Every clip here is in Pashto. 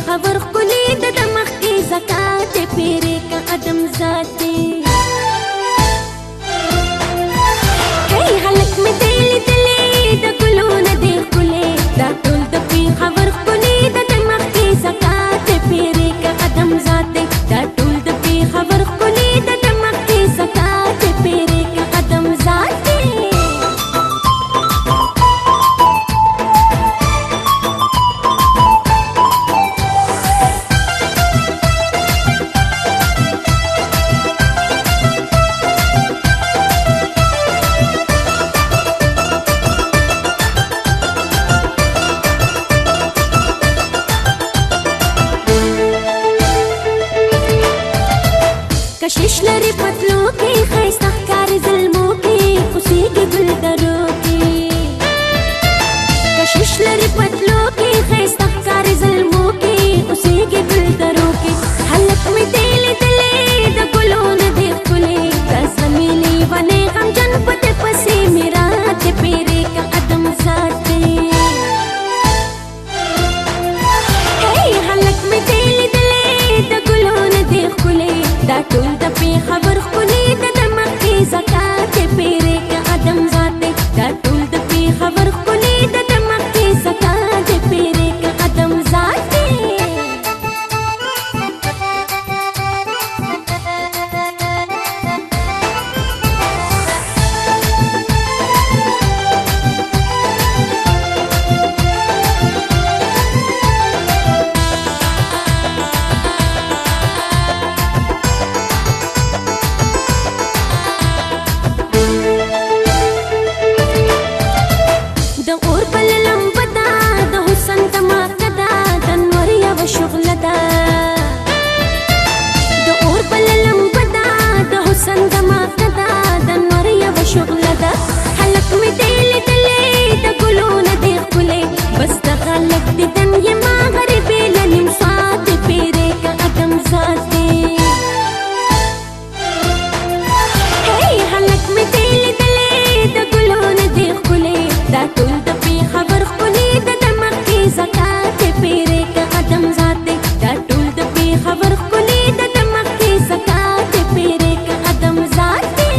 خبر خلی د دمخ کی زکات پیری کا قدم ذاتی هی هلک می دیل دلی د ګلونه دی خلی دا ټول د پی خبر خلی د دمخ کی زکات پیری کا قدم ذاتی دا ټول د پی خبر خلی د دمخ کی زکات پیری کا قدم ذاتی کشش لري پتلو کې خیسته ښکار ظلمو کې خوشيږي ګل درو کې کشش لري پتلو کې خیسته ښکار ظلمو کې خوشيږي ګل درو کې هلک می دیل دلې د ګلونو دی خولې کسمېلې ونه غم جن پته پسې میرا ته پیری کا قدم ساتي هی هلک می دیل دلې د ګلونو دی خولې دا ټول د پی خبر خلی د دمخ کی زکات پیری کا قدم ذاتی دا ټول د پی خبر خلی د دمخ کی زکات پیری کا قدم ذاتی د اور بل لمبدا د حسن دماغدا د نور یو شغل دا د اور بل لمبدا د حسن دماغدا د نور یو شغل دا هلک می دیل دلې د ګلونه دی خولې بس د خلک د دن یما غریبې لنیم سات پیری کا قدم ذاتی هی هلک می دیل دلې د ګلونه دی خولې دا ټول د پی خبر خلی د دمخ کی زکات پیری کا قدم ذاتی دا ټول د پی خبر خلی د دمخ کی زکات پیری کا قدم ذاتی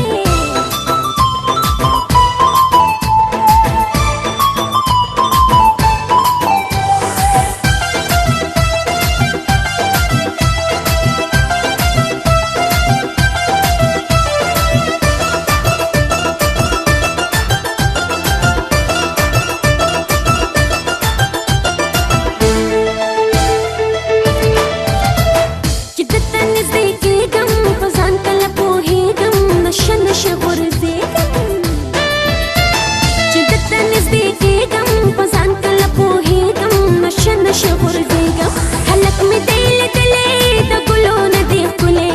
هلک می دیل دلې د ګلونه دی خولې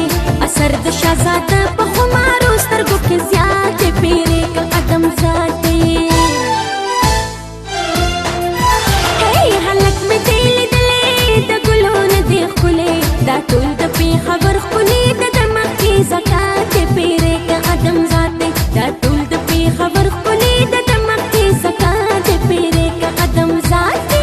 اثر د شهزاده په خمارو سترګو کې زیات پیری کا قدم ذاتی هی هلک می دیل دلې د ګلونه دی خولې دا ټول د پی خبر خولې د دمخ کی زکات پیری کا قدم ذاتی دا ټول د پی خبر خولې د دمخ کی زکات پیری کا قدم ذاتی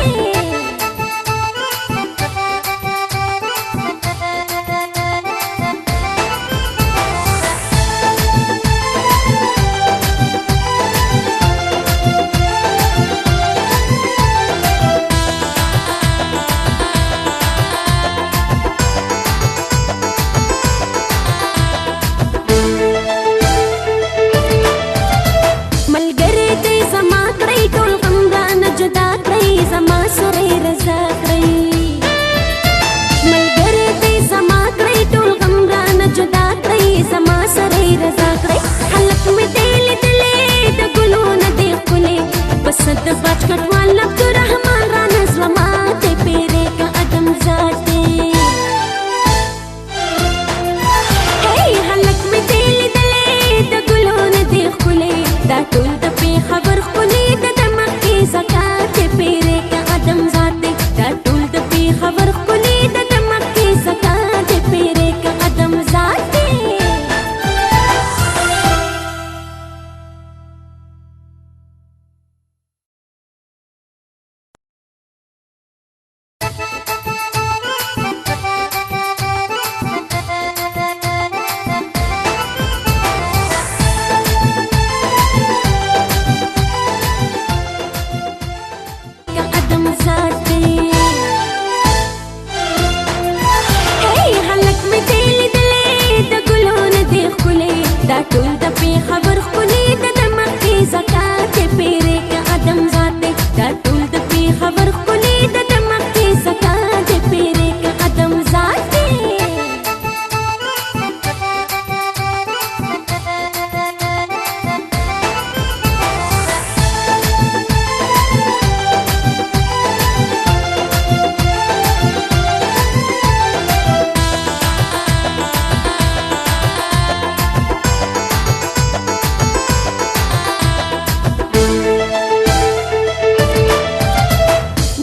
زما سره رضا کړی ملګری دې زما کړی ټول غم رانه جدا کړی زما سره رضا کړی هلک می دیل دلې د ګلونه دی خولې بس د بچ کټوال عبدالرحمن رانه زما ته پیری کا قدم ذاتی هی هلک می دیل دلې د ګلونه دی خولې دا ټول د پی خبر خولې د دمخ کی زکات پیری کا قدم ذاتی دا ټول د پی خبر خولې د دمخ کی زکات پیری کا قدم ذاتی د پیښور ښکلي د دماغ کې زکات پیرې که ادم ذات دی دا ټول د پیښور ښکلي د دماغ کې زکات پیرې که ادم ذات دی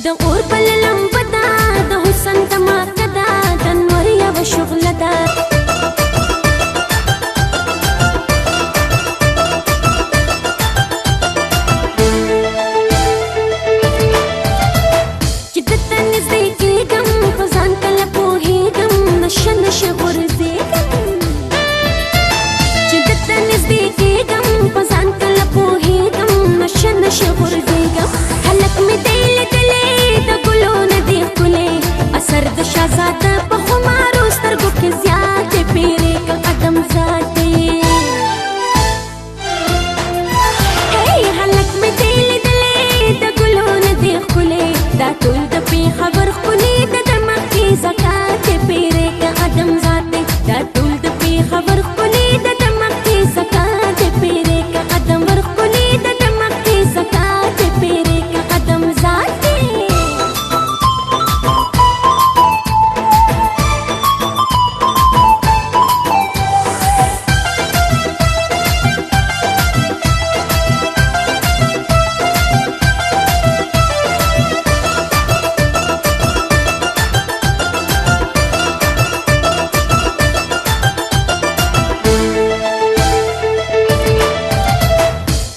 د اور بل لمبه ده د حسن دماغه ده د نور یوه شغله ده چې درته نږدې کېږم په ځان کله پوهېږم نشه نشه غورځېږم چې درته نږدې کېږم په ځان کله پوهېږم نشه نشه غورځېږم هلک مې دی لیدلی د ګلو نه دی ښکلی اثر د شهزاده په خمارو سترګو کې زیاتې پیرې که ادم ذات دی هلک مې دی لیدلی د ګلو نه دی ښکلی دا ټول د پیښور ښکلي د دماغ کې زکات پیرې که ادم ذات دی دا ټول د پیښور ښکلي د دماغ کې زکات پیرې که ادم ور ښکلي د دماغ کې زکات پیرې که ادم ذات دی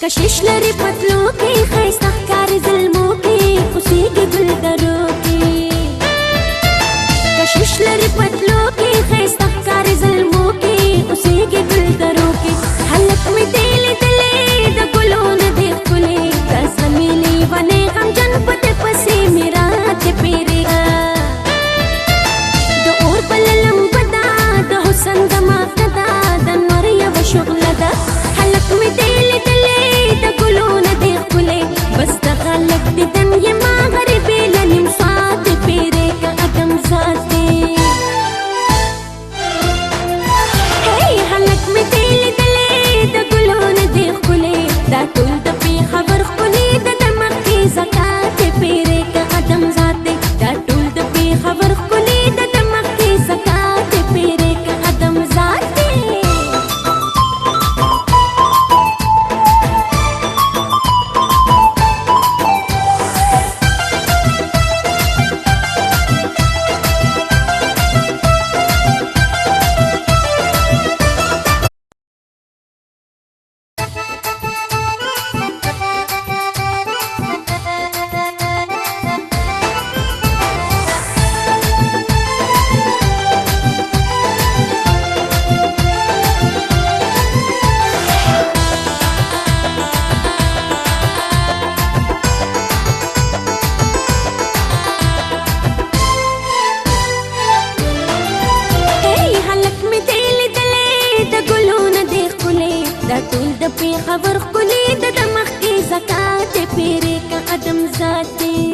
کشش لري پتلو کې ښایسته ښکاري زلمو کې خوسېږي ګلدرو کې کشش لري پتلو کې ښایسته ښکاري زلمو کې خوسېږي ګلدرو کې هلک مې دی لیدلی د ګلو نه دی ښکلی د زغمي لیونی غمجن په ده پسې مې راتې پیرېږه د اور بله لمبه ده د حسن دماغه ده د نور یوه شغله ده هلک مې دی لیدلی د ګلو نه دی ښکلی بس دغه لږ دیدن یې ما غریبې له نیم ساعتې پیرې که ادم ذات دی هلک مې دی لیدلی د ګلو نه دی ښکلی دا ټول د پیښور ښکلي د دماغ کې زکات پیرې که ادم ذات دی دا ټول د پیښور ښکلي د دماغ کې زکات پیرې که ادم ذات دی دا ټول د پیښور ښکلي د دماغ کې زکات پیرې که ادم ذات دی